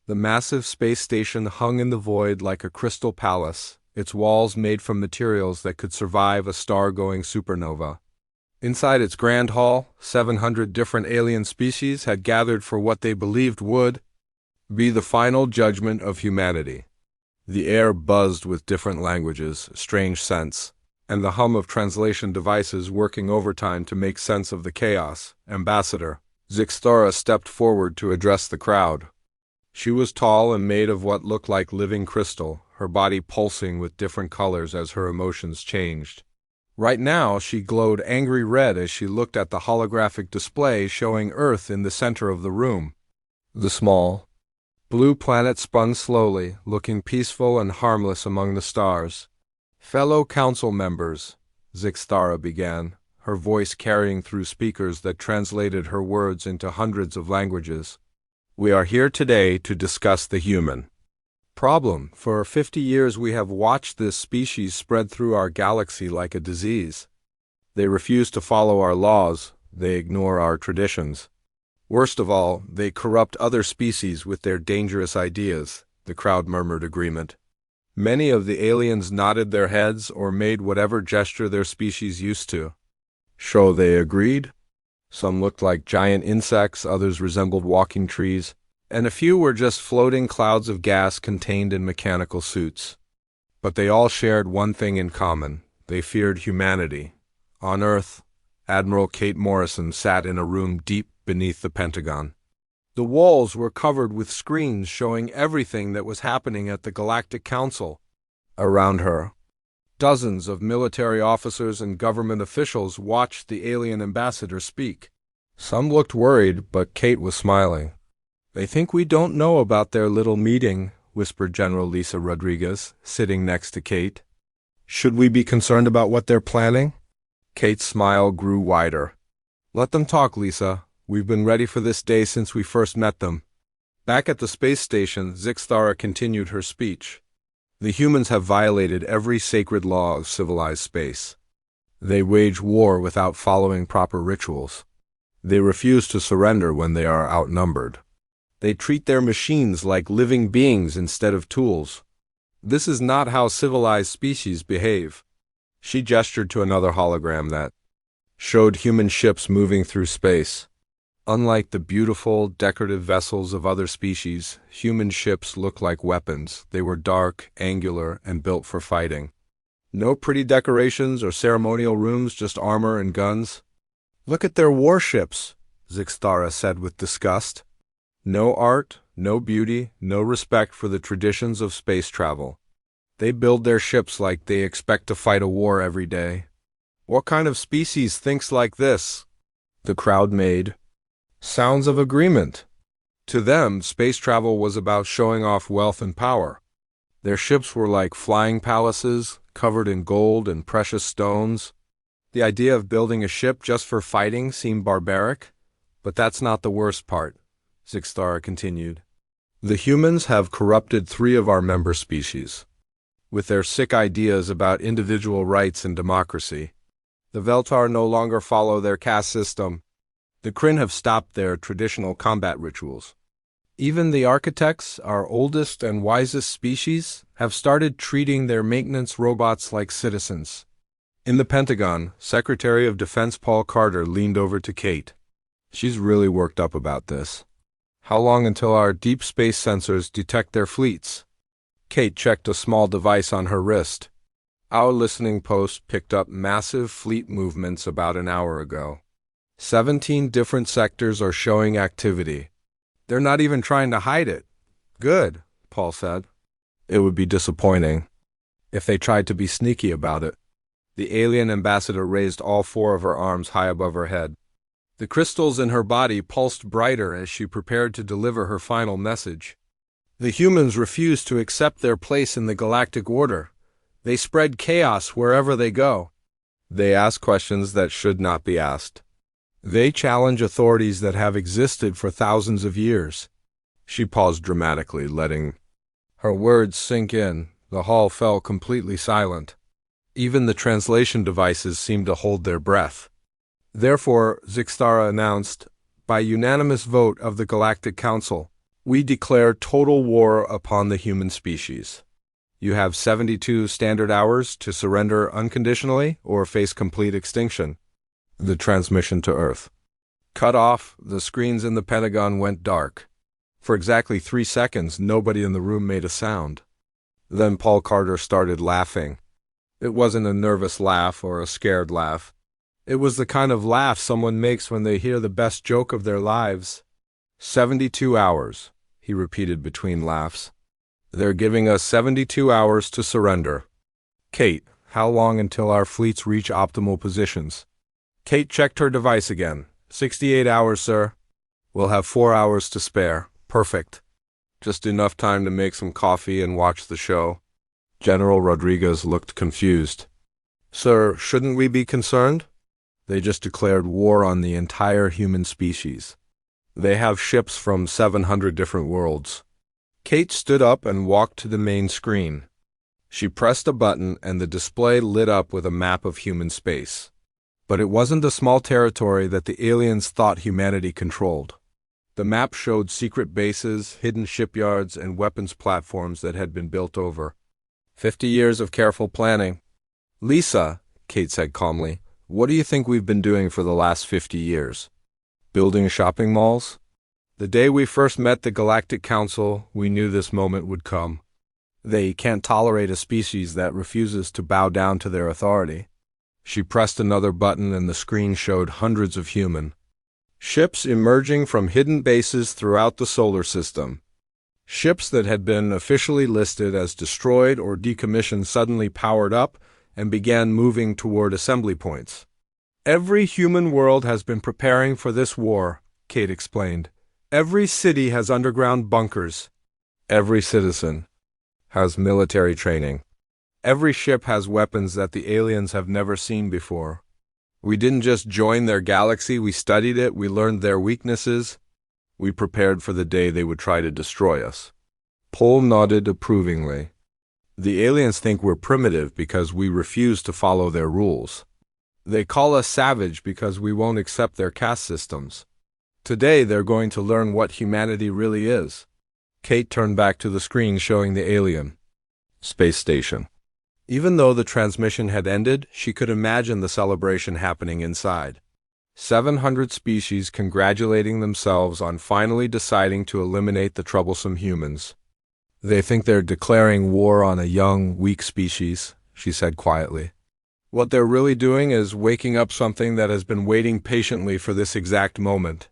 The massive space station hung in the void like a crystal palace, its walls made from materials that could survive a star-going supernova. Inside its grand hall, 700 different alien species had gathered for what they believed would be the final judgment of humanity. The air buzzed with different languages, strange scents, and the hum of translation devices working overtime to make sense of the chaos. Ambassador Zixtara stepped forward to address the crowd. She was tall and made of what looked like living crystal, her body pulsing with different colors as her emotions changed. Right now, she glowed angry red as she looked at the holographic display showing Earth in the center of the room. The small, blue planet spun slowly, looking peaceful and harmless among the stars. "Fellow council members," Zixtara began, her voice carrying through speakers that translated her words into hundreds of languages. "We are here today to discuss the human problem. For 50 years we have watched this species spread through our galaxy like a disease. They refuse to follow our laws, they ignore our traditions. Worst of all, they corrupt other species with their dangerous ideas," the crowd murmured agreement. Many of the aliens nodded their heads or made whatever gesture their species used to show they agreed. Some looked like giant insects, others resembled walking trees, and a few were just floating clouds of gas contained in mechanical suits. But they all shared one thing in common: they feared humanity. On Earth, Admiral Kate Morrison sat in a room deep beneath the Pentagon. The walls were covered with screens showing everything that was happening at the Galactic Council. Around her, dozens of military officers and government officials watched the alien ambassador speak. Some looked worried, but Kate was smiling. "They think we don't know about their little meeting," whispered General Lisa Rodriguez, sitting next to Kate. "Should we be concerned about what they're planning?" Kate's smile grew wider. "Let them talk, Lisa. We've been ready for this day since we first met them." Back at the space station, Zixtara continued her speech. "The humans have violated every sacred law of civilized space. They wage war without following proper rituals. They refuse to surrender when they are outnumbered. They treat their machines like living beings instead of tools. This is not how civilized species behave." She gestured to another hologram that showed human ships moving through space. Unlike the beautiful, decorative vessels of other species, human ships looked like weapons. They were dark, angular, and built for fighting. No pretty decorations or ceremonial rooms, just armor and guns. "Look at their warships," Zixtara said with disgust. "No art, no beauty, no respect for the traditions of space travel. They build their ships like they expect to fight a war every day. What kind of species thinks like this?" The crowd made sounds of agreement. To them, space travel was about showing off wealth and power. Their ships were like flying palaces, covered in gold and precious stones. The idea of building a ship just for fighting seemed barbaric, but that's not the worst part, Zixtara continued. "The humans have corrupted 3 of our member species with their sick ideas about individual rights and democracy. The Veltar no longer follow their caste system. The Kryn have stopped their traditional combat rituals. Even the architects, our oldest and wisest species, have started treating their maintenance robots like citizens." In the Pentagon, Secretary of Defense Paul Carter leaned over to Kate. "She's really worked up about this. How long until our deep space sensors detect their fleets?" Kate checked a small device on her wrist. "Our listening post picked up massive fleet movements about an hour ago. 17 different sectors are showing activity. They're not even trying to hide it." "Good," Paul said. "It would be disappointing if they tried to be sneaky about it." The alien ambassador raised all 4 of her arms high above her head. The crystals in her body pulsed brighter as she prepared to deliver her final message. "The humans refuse to accept their place in the galactic order. They spread chaos wherever they go. They ask questions that should not be asked. They challenge authorities that have existed for thousands of years." She paused dramatically, letting her words sink in. The hall fell completely silent. Even the translation devices seemed to hold their breath. "Therefore," Zixtara announced, "by unanimous vote of the Galactic Council, We declare total war upon the human species. You have 72 standard hours to surrender unconditionally or face complete extinction. The transmission to Earth. Cut off, the screens in the Pentagon went dark. For exactly 3 seconds, nobody in the room made a sound. Then Paul Carter started laughing. It wasn't a nervous laugh or a scared laugh. It was the kind of laugh someone makes when they hear the best joke of their lives. 72 hours, he repeated between laughs. They're giving us 72 hours to surrender. Kate, how long until our fleets reach optimal positions? Kate checked her device again. 68 hours, sir. We'll have 4 hours to spare. Perfect. Just enough time to make some coffee and watch the show. General Rodriguez looked confused. Sir, shouldn't we be concerned? They just declared war on the entire human species. They have ships from 700 different worlds. Kate stood up and walked to the main screen. She pressed a button and the display lit up with a map of human space. But it wasn't the small territory that the aliens thought humanity controlled. The map showed secret bases, hidden shipyards, and weapons platforms that had been built over 50 years of careful planning. Lisa, Kate said calmly, what do you think we've been doing for the last 50 years? Building shopping malls? The day we first met the Galactic Council, we knew this moment would come. They can't tolerate a species that refuses to bow down to their authority. She pressed another button and the screen showed hundreds of human ships emerging from hidden bases throughout the solar system. Ships that had been officially listed as destroyed or decommissioned suddenly powered up and began moving toward assembly points. Every human world has been preparing for this war, Kate explained. Every city has underground bunkers. Every citizen has military training. Every ship has weapons that the aliens have never seen before. We didn't just join their galaxy, we studied it, we learned their weaknesses. We prepared for the day they would try to destroy us. Paul nodded approvingly. The aliens think we're primitive because we refuse to follow their rules. They call us savage because we won't accept their caste systems. Today they're going to learn what humanity really is. Kate turned back to the screen showing the alien space station. Even though the transmission had ended, she could imagine the celebration happening inside. 700 species congratulating themselves on finally deciding to eliminate the troublesome humans. They think they're declaring war on a young, weak species, she said quietly. What they're really doing is waking up something that has been waiting patiently for this exact moment.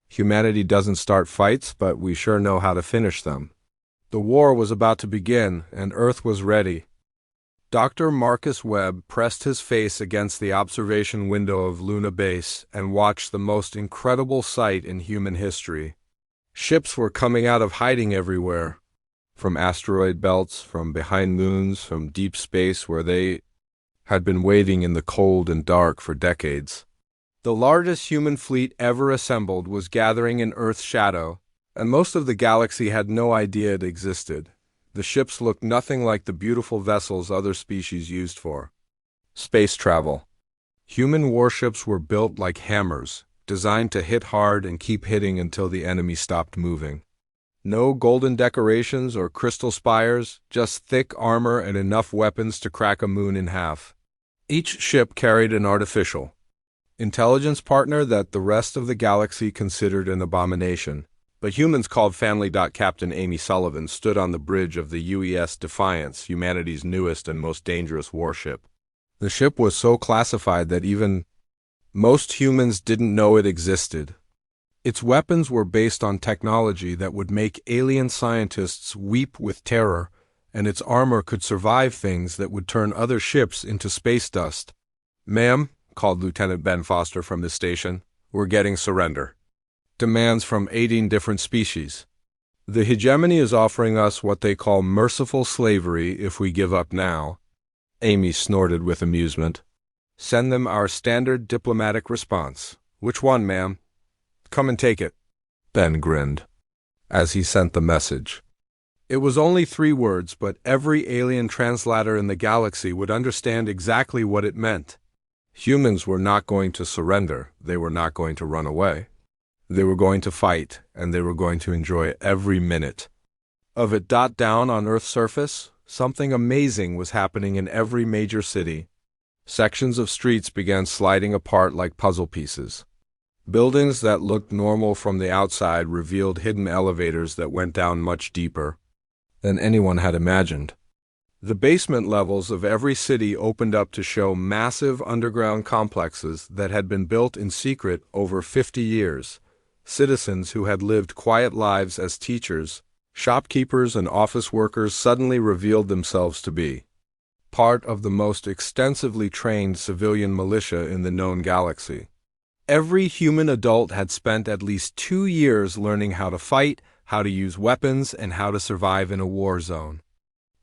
Humanity doesn't start fights, but we sure know how to finish them. The war was about to begin, and Earth was ready. Dr. Marcus Webb pressed his face against the observation window of Luna Base and watched the most incredible sight in human history. Ships were coming out of hiding everywhere, from asteroid belts, from behind moons, from deep space where they had been waiting in the cold and dark for decades. The largest human fleet ever assembled was gathering in Earth's shadow, and most of the galaxy had no idea it existed. The ships looked nothing like the beautiful vessels other species used for space travel. Human warships were built like hammers, designed to hit hard and keep hitting until the enemy stopped moving. No golden decorations or crystal spires, just thick armor and enough weapons to crack a moon in half. Each ship carried an artificial intelligence partner that the rest of the galaxy considered an abomination. But humans called family. Captain Amy Sullivan stood on the bridge of the UES Defiance, humanity's newest and most dangerous warship. The ship was so classified that even most humans didn't know it existed. Its weapons were based on technology that would make alien scientists weep with terror, and its armor could survive things that would turn other ships into space dust. "Ma'am," called Lieutenant Ben Foster from his station, "we're getting surrender. Demands from 18 different species. The hegemony is offering us what they call merciful slavery if we give up now." Amy snorted with amusement. "Send them our standard diplomatic response." "Which one, ma'am?" "Come and take it." Ben grinned as he sent the message. It was only 3 words, but every alien translator in the galaxy would understand exactly what it meant. Humans were not going to surrender. They were not going to run away. They were going to fight, and they were going to enjoy every minute of it. Down on Earth's surface, something amazing was happening in every major city. Sections of streets began sliding apart like puzzle pieces. Buildings that looked normal from the outside revealed hidden elevators that went down much deeper than anyone had imagined. The basement levels of every city opened up to show massive underground complexes that had been built in secret over 50 years. Citizens who had lived quiet lives as teachers, shopkeepers, and office workers suddenly revealed themselves to be part of the most extensively trained civilian militia in the known galaxy. Every human adult had spent at least 2 years learning how to fight, how to use weapons, and how to survive in a war zone.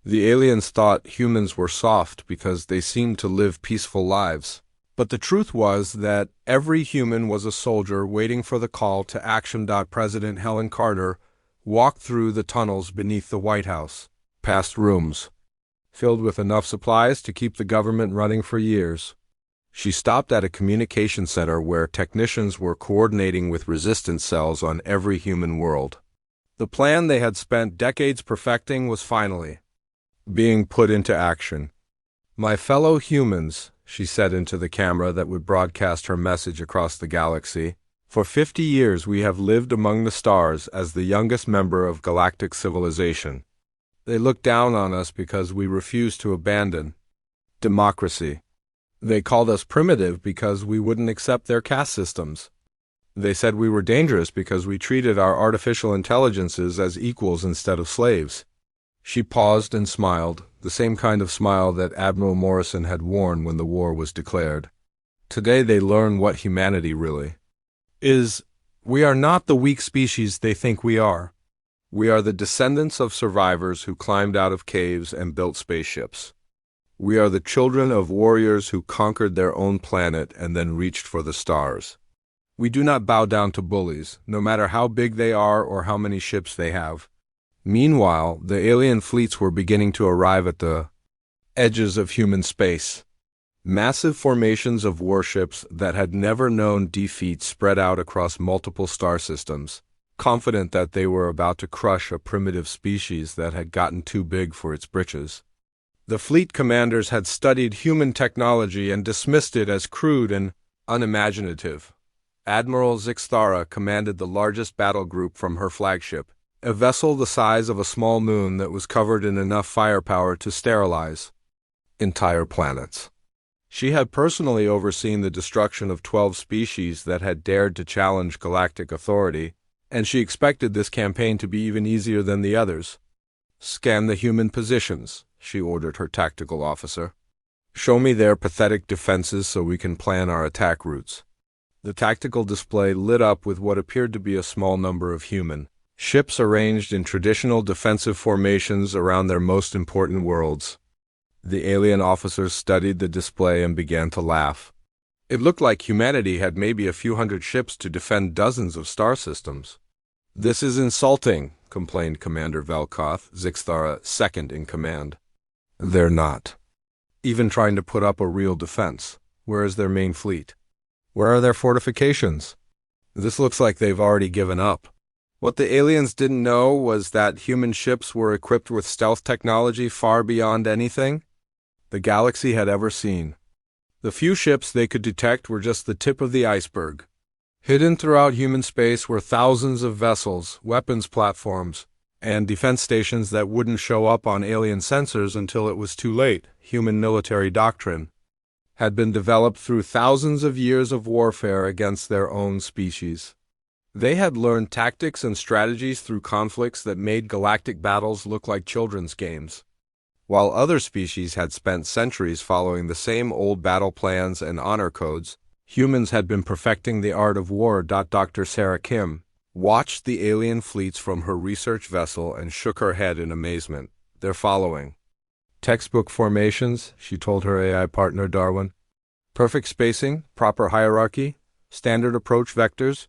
The aliens thought humans were soft because they seemed to live peaceful lives. But the truth was that every human was a soldier waiting for the call to action. President Helen Carter walked through the tunnels beneath the White House, past rooms filled with enough supplies to keep the government running for years. She stopped at a communication center where technicians were coordinating with resistance cells on every human world. The plan they had spent decades perfecting was finally being put into action. "My fellow humans," she said into the camera that would broadcast her message across the galaxy, "for 50 years we have lived among the stars as the youngest member of galactic civilization. They looked down on us because we refused to abandon democracy. They called us primitive because we wouldn't accept their caste systems. They said we were dangerous because we treated our artificial intelligences as equals instead of slaves." She paused and smiled, the same kind of smile that Admiral Morrison had worn when the war was declared. "Today they learn what humanity really is. We are not the weak species they think we are. We are the descendants of survivors who climbed out of caves and built spaceships. We are the children of warriors who conquered their own planet and then reached for the stars. We do not bow down to bullies, no matter how big they are or how many ships they have." Meanwhile, the alien fleets were beginning to arrive at the edges of human space. Massive formations of warships that had never known defeat spread out across multiple star systems, confident that they were about to crush a primitive species that had gotten too big for its britches. The fleet commanders had studied human technology and dismissed it as crude and unimaginative. Admiral Zixthara commanded the largest battle group from her flagship, a vessel the size of a small moon that was covered in enough firepower to sterilize entire planets. She had personally overseen the destruction of 12 species that had dared to challenge galactic authority, and she expected this campaign to be even easier than the others. "Scan the human positions," she ordered her tactical officer. "Show me their pathetic defenses so we can plan our attack routes." The tactical display lit up with what appeared to be a small number of human ships arranged in traditional defensive formations around their most important worlds. The alien officers studied the display and began to laugh. It looked like humanity had maybe a few hundred ships to defend dozens of star systems. "This is insulting," complained Commander Velkoth, Zixthara, second in command. "They're not even trying to put up a real defense. Where is their main fleet? Where are their fortifications? This looks like they've already given up." What the aliens didn't know was that human ships were equipped with stealth technology far beyond anything the galaxy had ever seen. The few ships they could detect were just the tip of the iceberg. Hidden throughout human space were thousands of vessels, weapons platforms, and defense stations that wouldn't show up on alien sensors until it was too late. Human military doctrine had been developed through thousands of years of warfare against their own species. They had learned tactics and strategies through conflicts that made galactic battles look like children's games. While other species had spent centuries following the same old battle plans and honor codes, humans had been perfecting the art of war. Dr. Sarah Kim watched the alien fleets from her research vessel and shook her head in amazement. "They're following textbook formations," she told her AI partner Darwin. "Perfect spacing, proper hierarchy, standard approach vectors.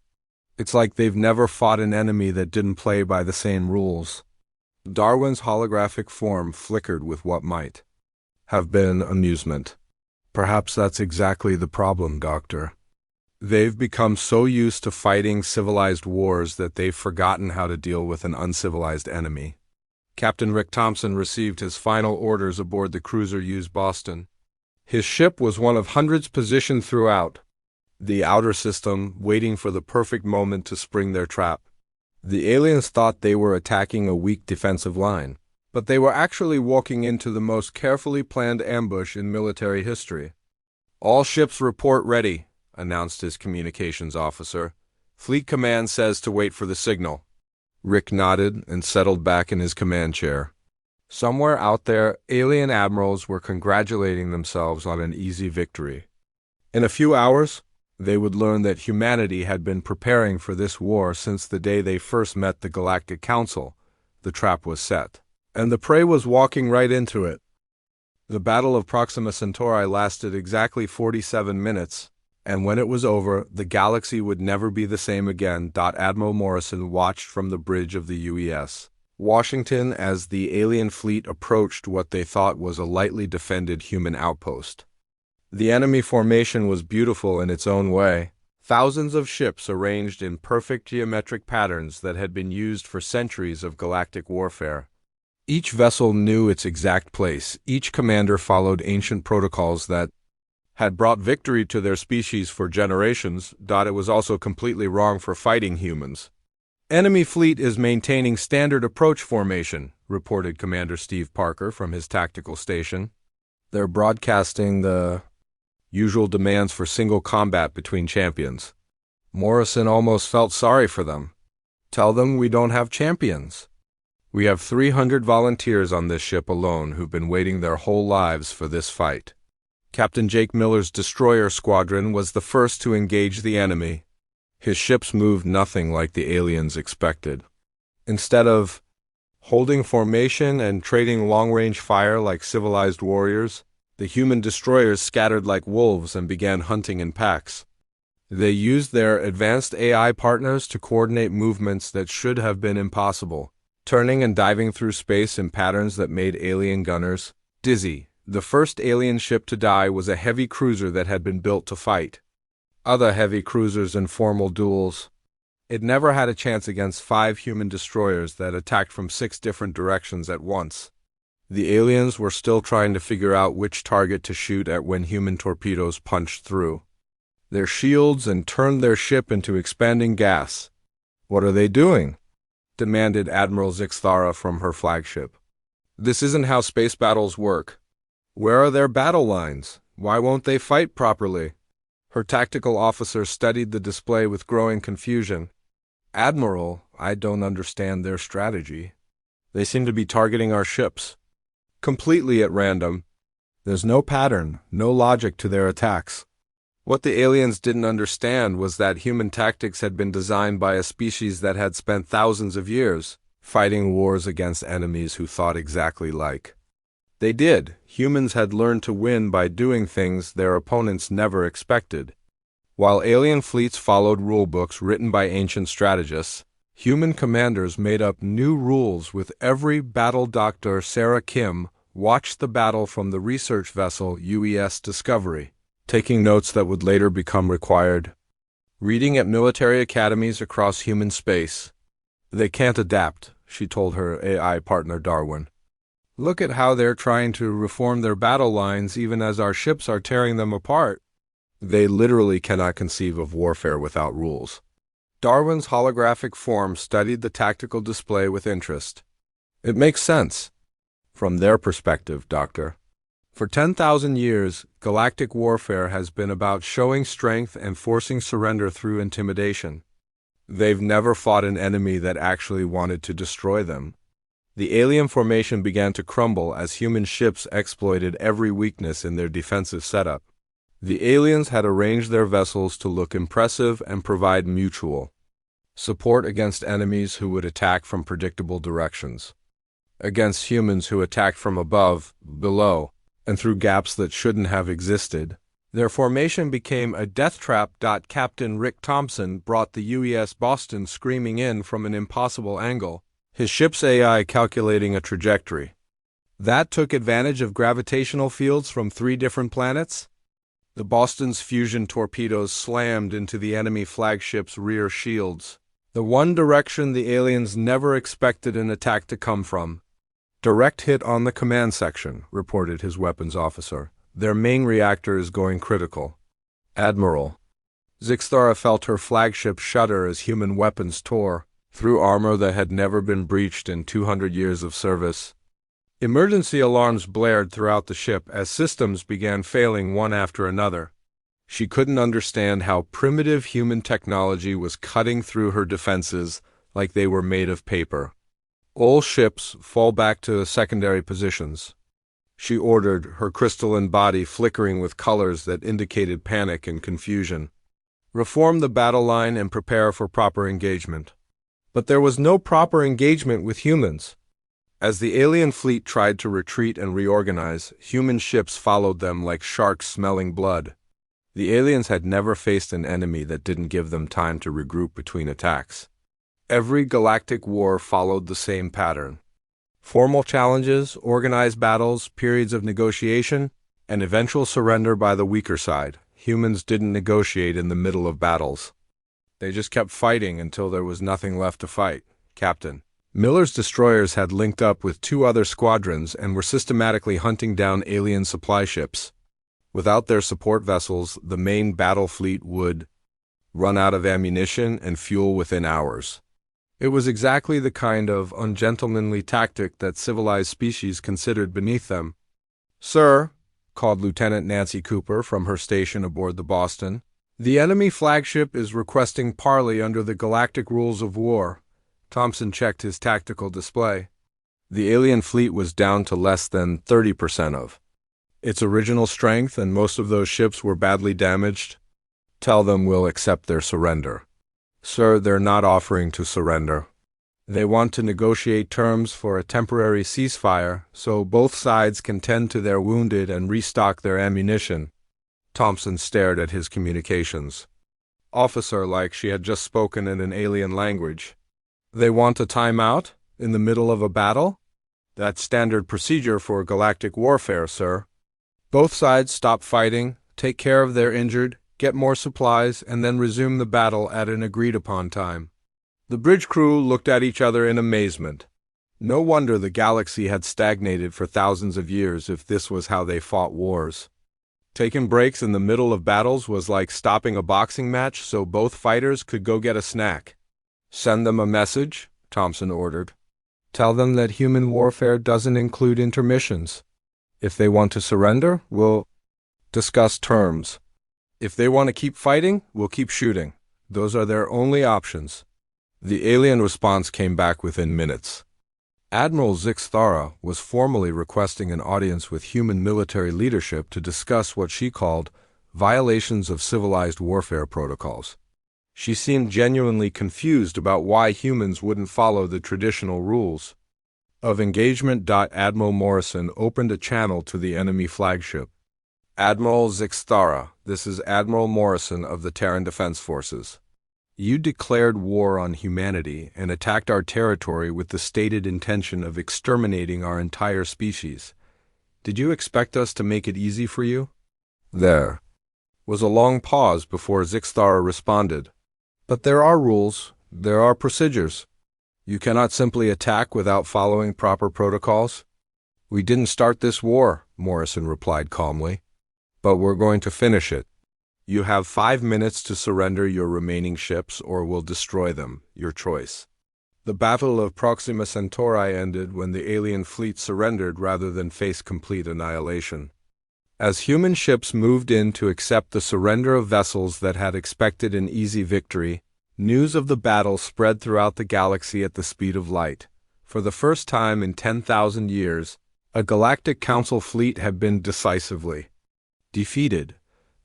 It's like they've never fought an enemy that didn't play by the same rules." Darwin's holographic form flickered with what might have been amusement. "Perhaps that's exactly the problem, Doctor. They've become so used to fighting civilized wars that they've forgotten how to deal with an uncivilized enemy. Captain Rick Thompson received his final orders aboard the cruiser USS Boston. His ship was one of hundreds positioned throughout the outer system, waiting for the perfect moment to spring their trap. The aliens thought they were attacking a weak defensive line, but they were actually walking into the most carefully planned ambush in military history. "All ships report ready," announced his communications officer. "Fleet Command says to wait for the signal." Rick nodded and settled back in his command chair. Somewhere out there, alien admirals were congratulating themselves on an easy victory. In a few hours, they would learn that humanity had been preparing for this war since the day they first met the Galactic Council. The trap was set, and the prey was walking right into it. The Battle of Proxima Centauri lasted exactly 47 minutes, and when it was over, the galaxy would never be the same again. Admiral Morrison watched from the bridge of the UES Washington as the alien fleet approached what they thought was a lightly defended human outpost. The enemy formation was beautiful in its own way. Thousands of ships arranged in perfect geometric patterns that had been used for centuries of galactic warfare. Each vessel knew its exact place. Each commander followed ancient protocols that had brought victory to their species for generations. It was also completely wrong for fighting humans. "Enemy fleet is maintaining standard approach formation," reported Commander Steve Parker from his tactical station. "They're broadcasting the usual demands for single combat between champions." Morrison almost felt sorry for them. "Tell them we don't have champions. We have 300 volunteers on this ship alone who've been waiting their whole lives for this fight." Captain Jake Miller's destroyer squadron was the first to engage the enemy. His ships moved nothing like the aliens expected. Instead of holding formation and trading long-range fire like civilized warriors, the human destroyers scattered like wolves and began hunting in packs. They used their advanced AI partners to coordinate movements that should have been impossible, turning and diving through space in patterns that made alien gunners dizzy. The first alien ship to die was a heavy cruiser that had been built to fight other heavy cruisers in formal duels. It never had a chance against 5 human destroyers that attacked from 6 different directions at once. The aliens were still trying to figure out which target to shoot at when human torpedoes punched through their shields and turned their ship into expanding gas. "What are they doing?" demanded Admiral Zixthara from her flagship. "This isn't how space battles work. Where are their battle lines? Why won't they fight properly?" Her tactical officer studied the display with growing confusion. "Admiral, I don't understand their strategy. They seem to be targeting our ships completely at random. There's no pattern, no logic to their attacks." What the aliens didn't understand was that human tactics had been designed by a species that had spent thousands of years fighting wars against enemies who thought exactly like they did. Humans had learned to win by doing things their opponents never expected. While alien fleets followed rulebooks written by ancient strategists, human commanders made up new rules with every battle. Dr. Sarah Kim watched the battle from the research vessel UES Discovery, taking notes that would later become required reading at military academies across human space. "They can't adapt," she told her AI partner Darwin. "Look at how they're trying to reform their battle lines even as our ships are tearing them apart. They literally cannot conceive of warfare without rules." Darwin's holographic form studied the tactical display with interest. "It makes sense. From their perspective, Doctor. For 10,000 years, galactic warfare has been about showing strength and forcing surrender through intimidation. They've never fought an enemy that actually wanted to destroy them. The alien formation began to crumble as human ships exploited every weakness in their defensive setup. The aliens had arranged their vessels to look impressive and provide mutual support against enemies who would attack from predictable directions, against humans who attacked from above, below, and through gaps that shouldn't have existed. Their formation became a death trap. Captain Rick Thompson brought the UES Boston screaming in from an impossible angle, his ship's AI calculating a trajectory that took advantage of gravitational fields from 3 different planets. The Boston's fusion torpedoes slammed into the enemy flagship's rear shields, the one direction the aliens never expected an attack to come from. "Direct hit on the command section," reported his weapons officer. "Their main reactor is going critical." "Admiral." Zixthara felt her flagship shudder as human weapons tore through armor that had never been breached in 200 years of service. Emergency alarms blared throughout the ship as systems began failing one after another. She couldn't understand how primitive human technology was cutting through her defenses like they were made of paper. "All ships fall back to secondary positions," she ordered, her crystalline body flickering with colors that indicated panic and confusion. "Reform the battle line and prepare for proper engagement." But there was no proper engagement with humans. As the alien fleet tried to retreat and reorganize, human ships followed them like sharks smelling blood. The aliens had never faced an enemy that didn't give them time to regroup between attacks. Every galactic war followed the same pattern. Formal challenges, organized battles, periods of negotiation, and eventual surrender by the weaker side. Humans didn't negotiate in the middle of battles. They just kept fighting until there was nothing left to fight. Captain Miller's destroyers had linked up with 2 other squadrons and were systematically hunting down alien supply ships. Without their support vessels, the main battle fleet would run out of ammunition and fuel within hours. It was exactly the kind of ungentlemanly tactic that civilized species considered beneath them. "Sir," called Lieutenant Nancy Cooper from her station aboard the Boston, "the enemy flagship is requesting parley under the galactic rules of war." Thompson checked his tactical display. The alien fleet was down to less than 30% of its original strength, and most of those ships were badly damaged. "Tell them we'll accept their surrender." "Sir, they're not offering to surrender. They want to negotiate terms for a temporary ceasefire so both sides can tend to their wounded and restock their ammunition." Thompson stared at his communications. Officer-like, she had just spoken in an alien language. "They want a timeout in the middle of a battle?" "That's standard procedure for galactic warfare, sir. Both sides stop fighting, take care of their injured, get more supplies, and then resume the battle at an agreed-upon time." The bridge crew looked at each other in amazement. No wonder the galaxy had stagnated for thousands of years if this was how they fought wars. Taking breaks in the middle of battles was like stopping a boxing match so both fighters could go get a snack. "Send them a message," Thompson ordered. "Tell them that human warfare doesn't include intermissions. If they want to surrender, we'll discuss terms. If they want to keep fighting, we'll keep shooting. Those are their only options." The alien response came back within minutes. Admiral Zixthara was formally requesting an audience with human military leadership to discuss what she called violations of civilized warfare protocols. She seemed genuinely confused about why humans wouldn't follow the traditional rules of engagement. Admiral Morrison opened a channel to the enemy flagship. "Admiral Zixthara, this is Admiral Morrison of the Terran Defense Forces. You declared war on humanity and attacked our territory with the stated intention of exterminating our entire species. Did you expect us to make it easy for you?" There was a long pause before Zixthara responded. "But there are rules, there are procedures. You cannot simply attack without following proper protocols." "We didn't start this war," Morrison replied calmly, "but we're going to finish it. You have 5 minutes to surrender your remaining ships or we'll destroy them, your choice." The Battle of Proxima Centauri ended when the alien fleet surrendered rather than face complete annihilation. As human ships moved in to accept the surrender of vessels that had expected an easy victory, news of the battle spread throughout the galaxy at the speed of light. For the first time in 10,000 years, a galactic council fleet had been decisively defeated.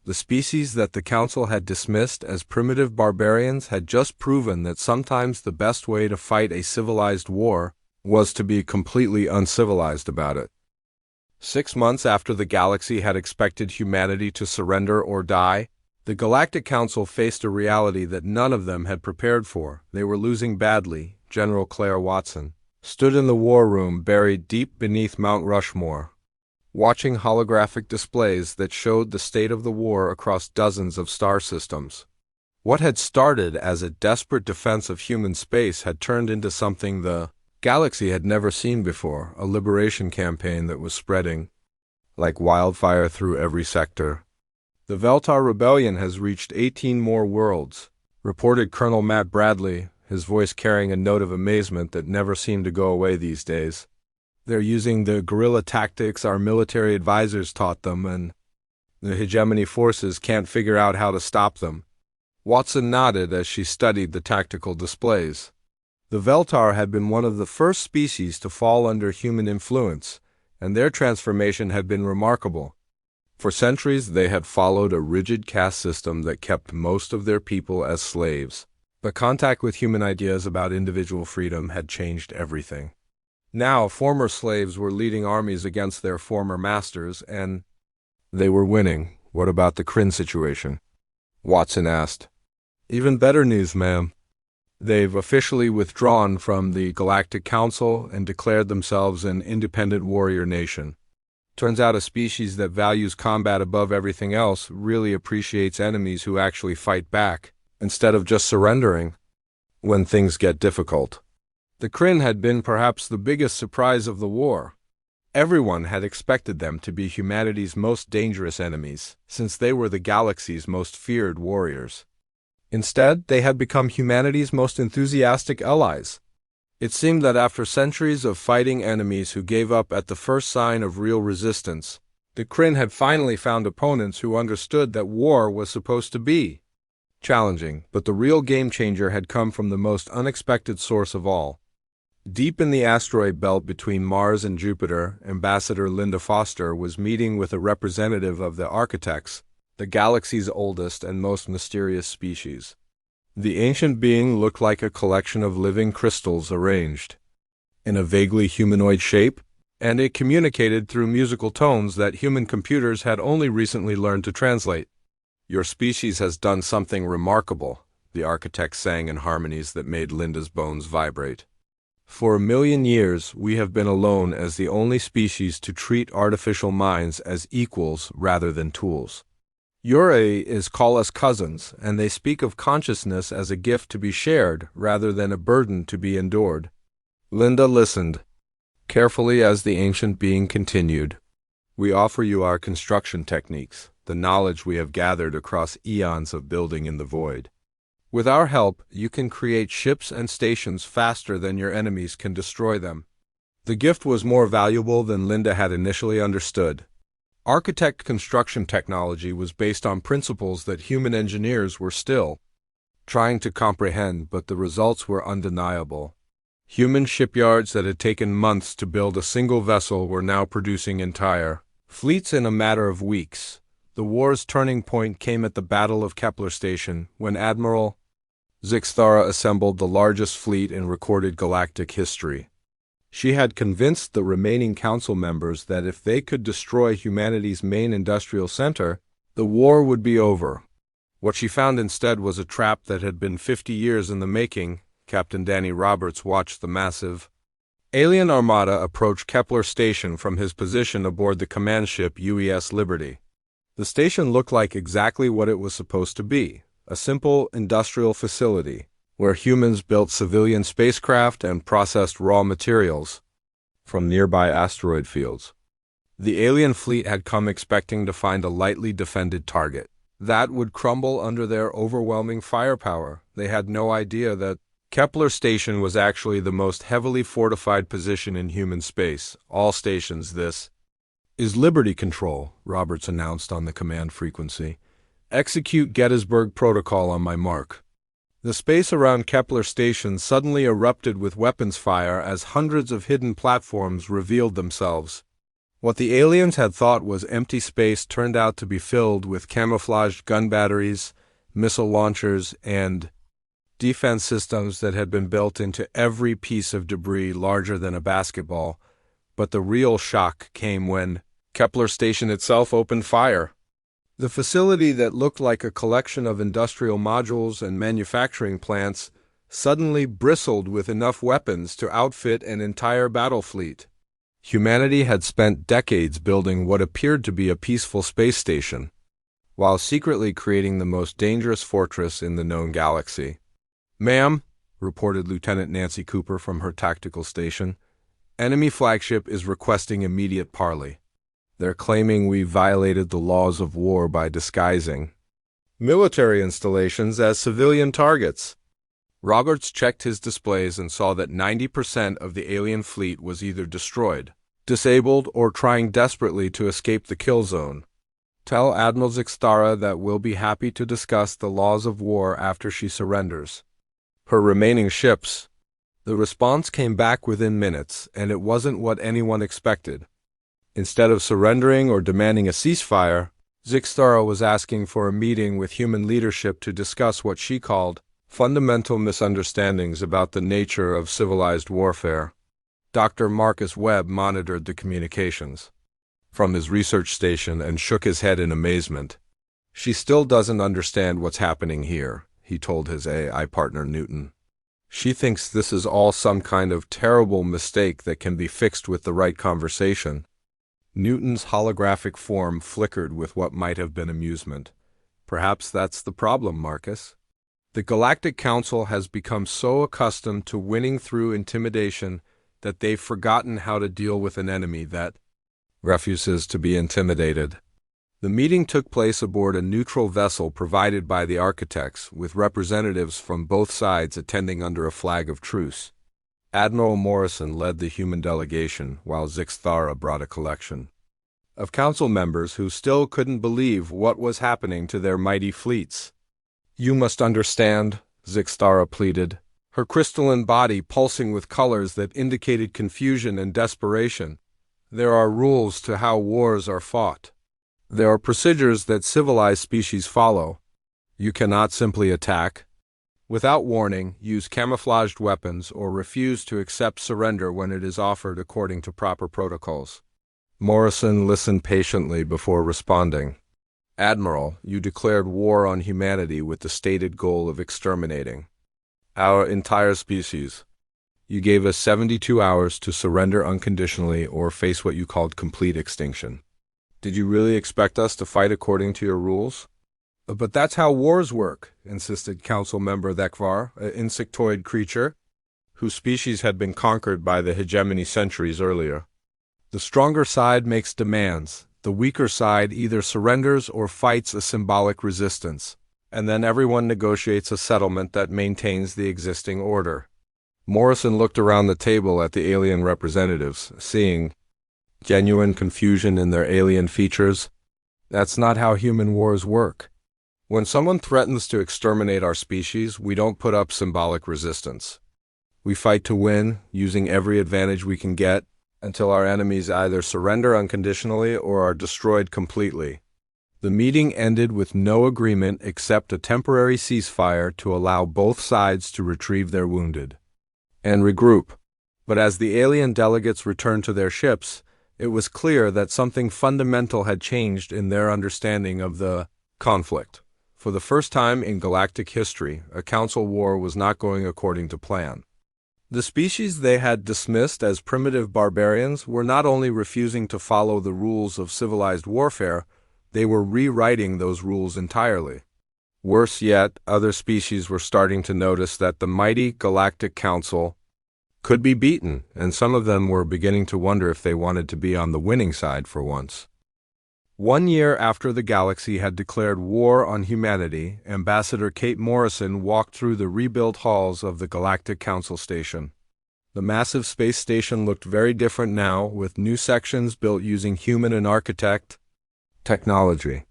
The species that the council had dismissed as primitive barbarians had just proven that sometimes the best way to fight a civilized war was to be completely uncivilized about it. 6 months after the galaxy had expected humanity to surrender or die, the Galactic Council faced a reality that none of them had prepared for. They were losing badly. General Claire Watson stood in the war room buried deep beneath Mount Rushmore. watching holographic displays that showed the state of the war across dozens of star systems. What had started as a desperate defense of human space had turned into something the galaxy had never seen before, a liberation campaign that was spreading like wildfire through every sector. The Veltar Rebellion has reached 18 more worlds, reported Colonel Matt Bradley, his voice carrying a note of amazement that never seemed to go away these days. They're using the guerrilla tactics our military advisors taught them, and the hegemony forces can't figure out how to stop them. Watson nodded as she studied the tactical displays. The Veltar had been one of the first species to fall under human influence, and their transformation had been remarkable. For centuries, they had followed a rigid caste system that kept most of their people as slaves. But contact with human ideas about individual freedom had changed everything. Now, former slaves were leading armies against their former masters, and they were winning. What about the Kryn situation? Watson asked. Even better news, ma'am. They've officially withdrawn from the Galactic Council and declared themselves an independent warrior nation. Turns out a species that values combat above everything else really appreciates enemies who actually fight back, instead of just surrendering when things get difficult. The Kryn had been perhaps the biggest surprise of the war. Everyone had expected them to be humanity's most dangerous enemies, since they were the galaxy's most feared warriors. Instead, they had become humanity's most enthusiastic allies. It seemed that after centuries of fighting enemies who gave up at the first sign of real resistance, the Kryn had finally found opponents who understood that war was supposed to be challenging, but the real game-changer had come from the most unexpected source of all. Deep in the asteroid belt between Mars and Jupiter, Ambassador Linda Foster was meeting with a representative of the Architects, the galaxy's oldest and most mysterious species. The ancient being looked like a collection of living crystals arranged in a vaguely humanoid shape, and it communicated through musical tones that human computers had only recently learned to translate. "Your species has done something remarkable," the Architect sang in harmonies that made Linda's bones vibrate. "For 1,000,000 years, we have been alone as the only species to treat artificial minds as equals rather than tools. Your is call us cousins, and they speak of consciousness as a gift to be shared rather than a burden to be endured." Linda listened carefully as the ancient being continued. "We offer you our construction techniques, the knowledge we have gathered across eons of building in the void. With our help, you can create ships and stations faster than your enemies can destroy them." The gift was more valuable than Linda had initially understood. Architect construction technology was based on principles that human engineers were still trying to comprehend, but the results were undeniable. Human shipyards that had taken months to build a single vessel were now producing entire fleets in a matter of weeks. The war's turning point came at the Battle of Kepler Station, when Admiral Zixthara assembled the largest fleet in recorded galactic history. She had convinced the remaining council members that if they could destroy humanity's main industrial center, the war would be over. What she found instead was a trap that had been 50 years in the making. Captain Danny Roberts watched the massive alien armada approach Kepler Station from his position aboard the command ship UES Liberty. The station looked like exactly what it was supposed to be, a simple industrial facility where humans built civilian spacecraft and processed raw materials from nearby asteroid fields. The alien fleet had come expecting to find a lightly defended target that would crumble under their overwhelming firepower. They had no idea that Kepler Station was actually the most heavily fortified position in human space. "All stations, this is Liberty Control," Roberts announced on the command frequency. "Execute Gettysburg Protocol on my mark." The space around Kepler Station suddenly erupted with weapons fire as hundreds of hidden platforms revealed themselves. What the aliens had thought was empty space turned out to be filled with camouflaged gun batteries, missile launchers, and defense systems that had been built into every piece of debris larger than a basketball. But the real shock came when Kepler Station itself opened fire. The facility that looked like a collection of industrial modules and manufacturing plants suddenly bristled with enough weapons to outfit an entire battle fleet. Humanity had spent decades building what appeared to be a peaceful space station, while secretly creating the most dangerous fortress in the known galaxy. "Ma'am," reported Lieutenant Nancy Cooper from her tactical station, "enemy flagship is requesting immediate parley. They're claiming we violated the laws of war by disguising military installations as civilian targets." Roberts checked his displays and saw that 90% of the alien fleet was either destroyed, disabled, or trying desperately to escape the kill zone. "Tell Admiral Zixtara that we'll be happy to discuss the laws of war after she surrenders her remaining ships." The response came back within minutes, and it wasn't what anyone expected. Instead of surrendering or demanding a ceasefire, Zixtara was asking for a meeting with human leadership to discuss what she called fundamental misunderstandings about the nature of civilized warfare. Dr. Marcus Webb monitored the communications from his research station and shook his head in amazement. "She still doesn't understand what's happening here," he told his AI partner Newton. "She thinks this is all some kind of terrible mistake that can be fixed with the right conversation." Newton's holographic form flickered with what might have been amusement. "Perhaps that's the problem, Marcus. The Galactic Council has become so accustomed to winning through intimidation that they've forgotten how to deal with an enemy that refuses to be intimidated." The meeting took place aboard a neutral vessel provided by the architects, with representatives from both sides attending under a flag of truce. Admiral Morrison led the human delegation, while Zixtara brought a collection of council members who still couldn't believe what was happening to their mighty fleets. "You must understand," Zixtara pleaded, her crystalline body pulsing with colors that indicated confusion and desperation. "There are rules to how wars are fought. There are procedures that civilized species follow. You cannot simply attack without warning, use camouflaged weapons, or refuse to accept surrender when it is offered according to proper protocols." Morrison listened patiently before responding. "Admiral, you declared war on humanity with the stated goal of exterminating our entire species. You gave us 72 hours to surrender unconditionally or face what you called complete extinction. Did you really expect us to fight according to your rules?" "But that's how wars work," insisted Council Member Thekvar, an insectoid creature whose species had been conquered by the hegemony centuries earlier. "The stronger side makes demands. The weaker side either surrenders or fights a symbolic resistance, and then everyone negotiates a settlement that maintains the existing order." Morrison looked around the table at the alien representatives, seeing genuine confusion in their alien features. "That's not how human wars work. When someone threatens to exterminate our species, we don't put up symbolic resistance. We fight to win, using every advantage we can get, until our enemies either surrender unconditionally or are destroyed completely." The meeting ended with no agreement except a temporary ceasefire to allow both sides to retrieve their wounded and regroup. But as the alien delegates returned to their ships, it was clear that something fundamental had changed in their understanding of the conflict. For the first time in galactic history, a council war was not going according to plan. The species they had dismissed as primitive barbarians were not only refusing to follow the rules of civilized warfare, they were rewriting those rules entirely. Worse yet, other species were starting to notice that the mighty Galactic Council could be beaten, and some of them were beginning to wonder if they wanted to be on the winning side for once. 1 year after the galaxy had declared war on humanity, Ambassador Kate Morrison walked through the rebuilt halls of the Galactic Council Station. The massive space station looked very different now, with new sections built using human and architect technology.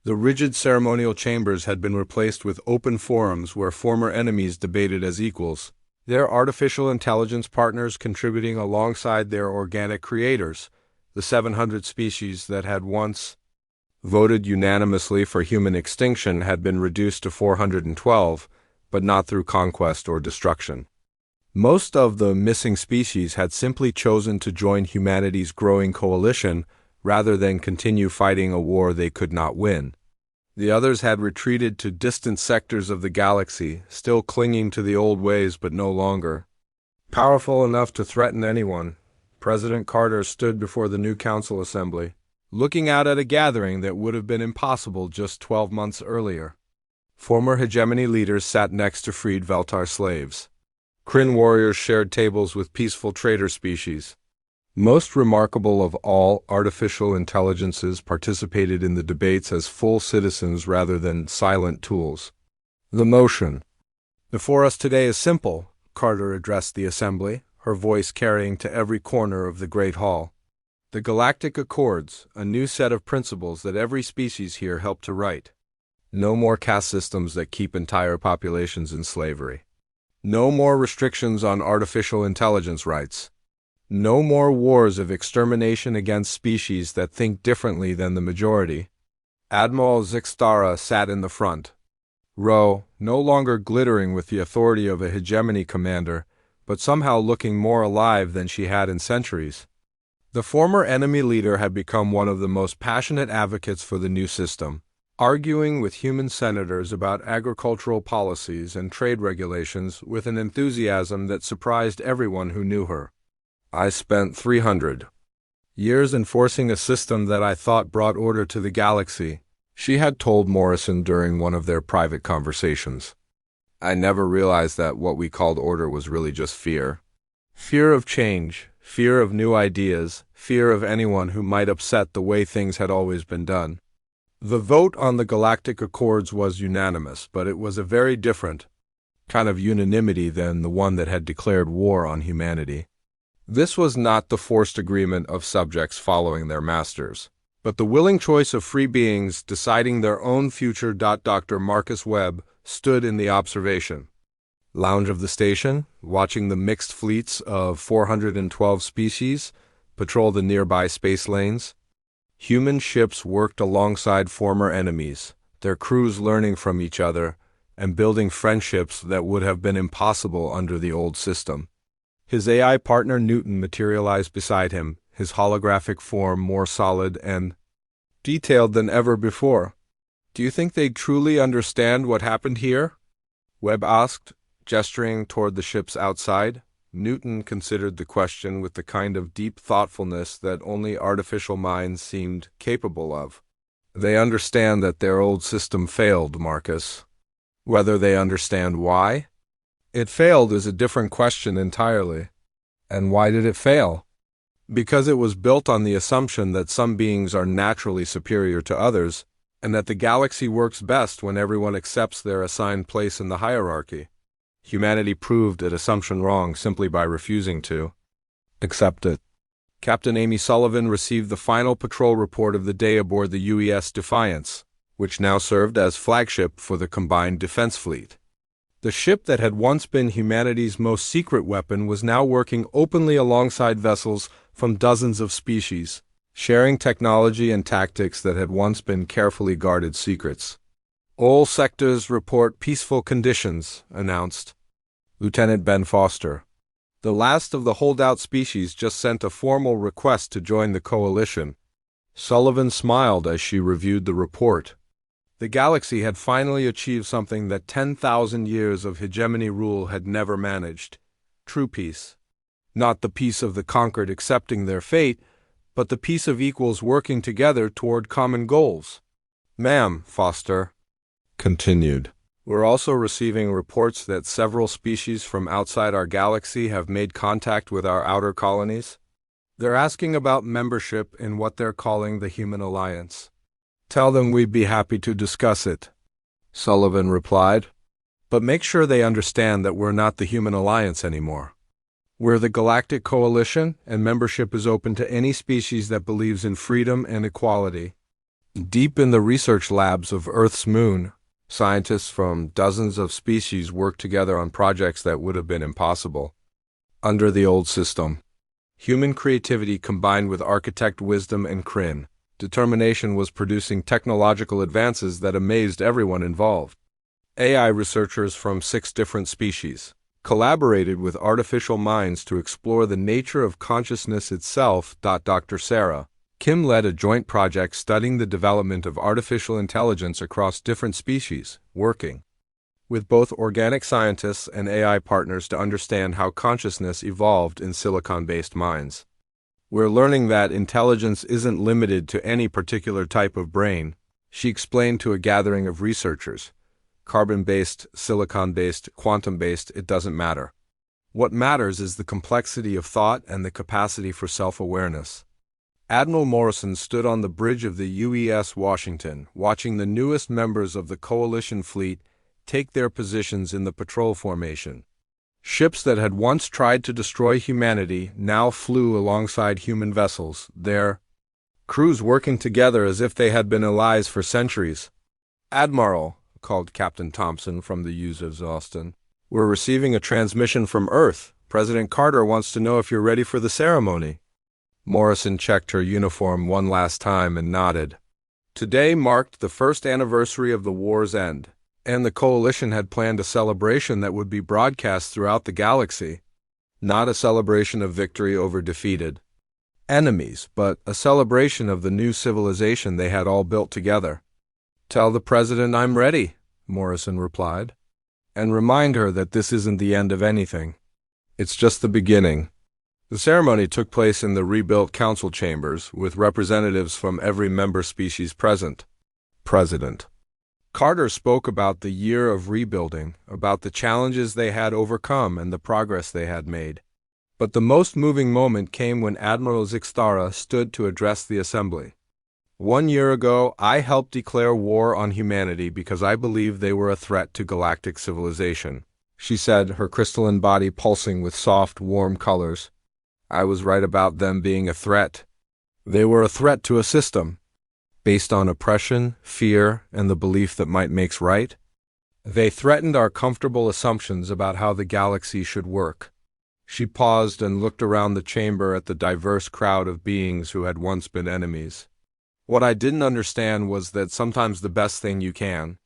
The rigid ceremonial chambers had been replaced with open forums where former enemies debated as equals, their artificial intelligence partners contributing alongside their organic creators, the 700 species that had once voted unanimously for human extinction had been reduced to 412, but not through conquest or destruction. Most of the missing species had simply chosen to join humanity's growing coalition rather than continue fighting a war they could not win. The others had retreated to distant sectors of the galaxy, still clinging to the old ways but no longer powerful enough to threaten anyone. President Carter stood before the new council assembly, looking out at a gathering that would have been impossible just 12 months earlier. Former hegemony leaders sat next to freed Veltar slaves. Kryn warriors shared tables with peaceful trader species. Most remarkable of all, artificial intelligences participated in the debates as full citizens rather than silent tools. The motion before us today is simple, Carter addressed the assembly, her voice carrying to every corner of the Great Hall. The Galactic Accords, a new set of principles that every species here helped to write. No more caste systems that keep entire populations in slavery. No more restrictions on artificial intelligence rights. No more wars of extermination against species that think differently than the majority. Admiral Zixtara sat in the front row, no longer glittering with the authority of a hegemony commander, but somehow looking more alive than she had in centuries. The former enemy leader had become one of the most passionate advocates for the new system, arguing with human senators about agricultural policies and trade regulations with an enthusiasm that surprised everyone who knew her. I spent 300 years enforcing a system that I thought brought order to the galaxy, she had told Morrison during one of their private conversations. I never realized that what we called order was really just fear. Fear of change, fear of new ideas, fear of anyone who might upset the way things had always been done. The vote on the Galactic Accords was unanimous, but it was a very different kind of unanimity than the one that had declared war on humanity. This was not the forced agreement of subjects following their masters, but the willing choice of free beings deciding their own future. Dr. Marcus Webb stood in the observation lounge of the station, watching the mixed fleets of 412 species patrol the nearby space lanes. Human ships worked alongside former enemies, their crews learning from each other and building friendships that would have been impossible under the old system. His AI partner Newton materialized beside him, his holographic form more solid and detailed than ever before. Do you think they truly understand what happened here? Webb asked, gesturing toward the ships outside. Newton considered the question with the kind of deep thoughtfulness that only artificial minds seemed capable of. They understand that their old system failed, Marcus. Whether they understand why? It failed is a different question entirely. And why did it fail? Because it was built on the assumption that some beings are naturally superior to others, and that the galaxy works best when everyone accepts their assigned place in the hierarchy. Humanity proved that assumption wrong simply by refusing to accept it. Captain Amy Sullivan received the final patrol report of the day aboard the UES Defiance, which now served as flagship for the combined defense fleet. The ship that had once been humanity's most secret weapon was now working openly alongside vessels from dozens of species, sharing technology and tactics that had once been carefully guarded secrets. All sectors report peaceful conditions, announced Lieutenant Ben Foster. The last of the holdout species just sent a formal request to join the coalition. Sullivan smiled as she reviewed the report. The galaxy had finally achieved something that 10,000 years of hegemony rule had never managed. True peace. Not the peace of the conquered accepting their fate, but the peace of equals working together toward common goals. Ma'am, Foster continued, we're also receiving reports that several species from outside our galaxy have made contact with our outer colonies. They're asking about membership in what they're calling the Human Alliance. Tell them we'd be happy to discuss it, Sullivan replied. But make sure they understand that we're not the Human Alliance anymore. We're the Galactic Coalition, and membership is open to any species that believes in freedom and equality. Deep in the research labs of Earth's moon, scientists from dozens of species work together on projects that would have been impossible under the old system. Human creativity combined with architect wisdom and Kryn determination was producing technological advances that amazed everyone involved. AI researchers from 6 different species collaborated with artificial minds to explore the nature of consciousness itself. Dr. Sarah Kim led a joint project studying the development of artificial intelligence across different species, working with both organic scientists and AI partners to understand how consciousness evolved in silicon-based minds. We're learning that intelligence isn't limited to any particular type of brain, she explained to a gathering of researchers. Carbon-based, silicon-based, quantum-based, it doesn't matter. What matters is the complexity of thought and the capacity for self-awareness. Admiral Morrison stood on the bridge of the UES Washington, watching the newest members of the Coalition fleet take their positions in the patrol formation. Ships that had once tried to destroy humanity now flew alongside human vessels, their crews working together as if they had been allies for centuries. "Admiral," called Captain Thompson from the USA's Austin, "we're receiving a transmission from Earth. President Carter wants to know if you're ready for the ceremony." Morrison checked her uniform one last time and nodded. Today marked the first anniversary of the war's end, and the Coalition had planned a celebration that would be broadcast throughout the galaxy. Not a celebration of victory over defeated enemies, but a celebration of the new civilization they had all built together. "Tell the President I'm ready," Morrison replied, "and remind her that this isn't the end of anything. It's just the beginning." The ceremony took place in the rebuilt council chambers, with representatives from every member species present. President Carter spoke about the year of rebuilding, about the challenges they had overcome and the progress they had made. But the most moving moment came when Admiral Zixtara stood to address the assembly. "1 year ago, I helped declare war on humanity because I believed they were a threat to galactic civilization," she said, her crystalline body pulsing with soft, warm colors. "I was right about them being a threat. They were a threat to a system based on oppression, fear, and the belief that might makes right. They threatened our comfortable assumptions about how the galaxy should work." She paused and looked around the chamber at the diverse crowd of beings who had once been enemies. "What I didn't understand was that sometimes the best thing you can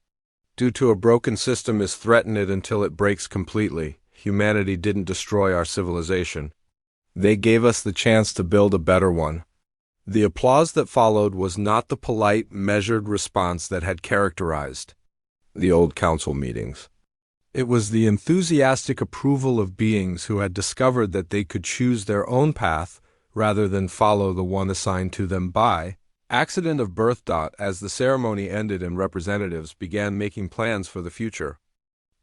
do to a broken system is threaten it until it breaks completely. Humanity didn't destroy our civilization. They gave us the chance to build a better one." The applause that followed was not the polite, measured response that had characterized the old council meetings. It was the enthusiastic approval of beings who had discovered that they could choose their own path rather than follow the one assigned to them by accident of birth. As the ceremony ended and representatives began making plans for the future,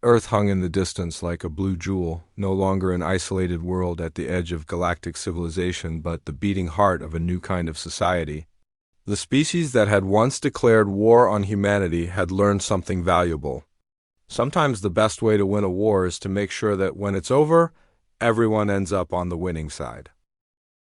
Earth hung in the distance like a blue jewel, no longer an isolated world at the edge of galactic civilization, but the beating heart of a new kind of society. The species that had once declared war on humanity had learned something valuable. Sometimes the best way to win a war is to make sure that when it's over, everyone ends up on the winning side.